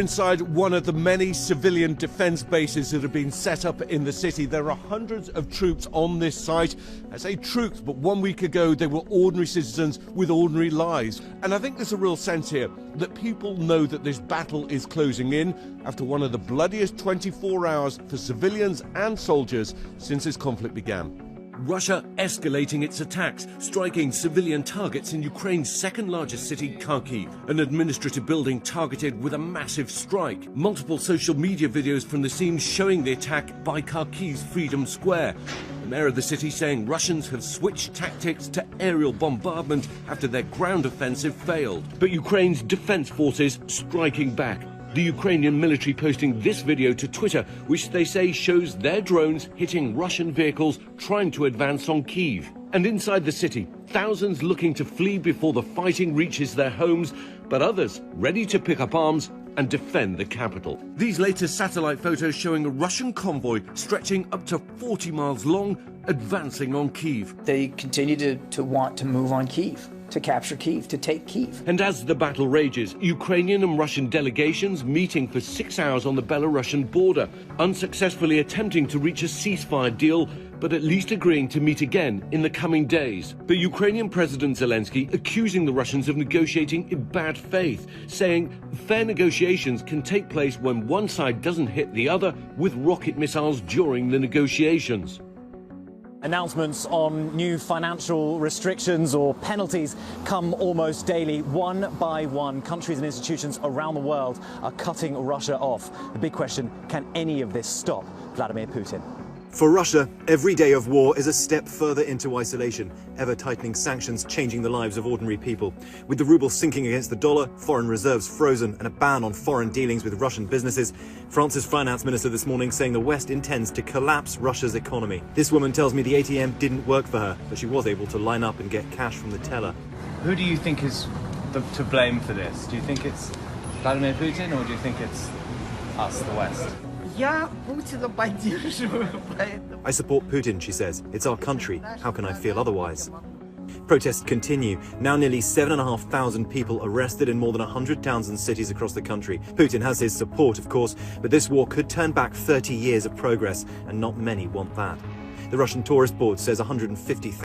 inside one of the many civilian defence bases that have been set up in the city. There are hundreds of troops on this site. I say troops, but 1 week ago they were ordinary citizens with ordinary lives. And I think there's a real sense here that people know that this battle is closing in after one of the bloodiest 24 hours for civilians and soldiers since this conflict began. Russia escalating its attacks, striking civilian targets in Ukraine's second-largest city, Kharkiv, an administrative building targeted with a massive strike. Multiple social media videos from the scene showing the attack by Kharkiv's Freedom Square. The mayor of the city saying Russians have switched tactics to aerial bombardment after their ground offensive failed. But Ukraine's defense forces striking back. The Ukrainian military posting this video to Twitter, which they say shows their drones hitting Russian vehicles trying to advance on Kyiv. And inside the city, thousands looking to flee before the fighting reaches their homes, but others ready to pick up arms and defend the capital. These latest satellite photos showing a Russian convoy stretching up to 40 miles long, advancing on Kyiv. They continue to want to move on Kyiv, to capture Kyiv, to take Kyiv. And as the battle rages, Ukrainian and Russian delegations meeting for 6 hours on the Belarusian border, unsuccessfully attempting to reach a ceasefire deal, but at least agreeing to meet again in the coming days. But Ukrainian President Zelensky accusing the Russians of negotiating in bad faith, saying fair negotiations can take place when one side doesn't hit the other with rocket missiles during the negotiations. Announcements on new financial restrictions or penalties come almost daily. One by one, countries and institutions around the world are cutting Russia off. The big question, can any of this stop Vladimir Putin? For Russia, every day of war is a step further into isolation, ever-tightening sanctions changing the lives of ordinary people. With the ruble sinking against the dollar, foreign reserves frozen, and a ban on foreign dealings with Russian businesses, France's finance minister this morning saying the West intends to collapse Russia's economy. This woman tells me the ATM didn't work for her, but she was able to line up and get cash from the teller. Who do you think is to blame for this? Do you think it's Vladimir Putin, or do you think it's us, the West? I support Putin, she says. It's our country. How can I feel otherwise? Protests continue. Now nearly 7,500 people arrested in more than 100 towns and cities across the country. Putin has his support, of course, but this war could turn back 30 years of progress, and not many want that. The Russian Tourist Board says 150,000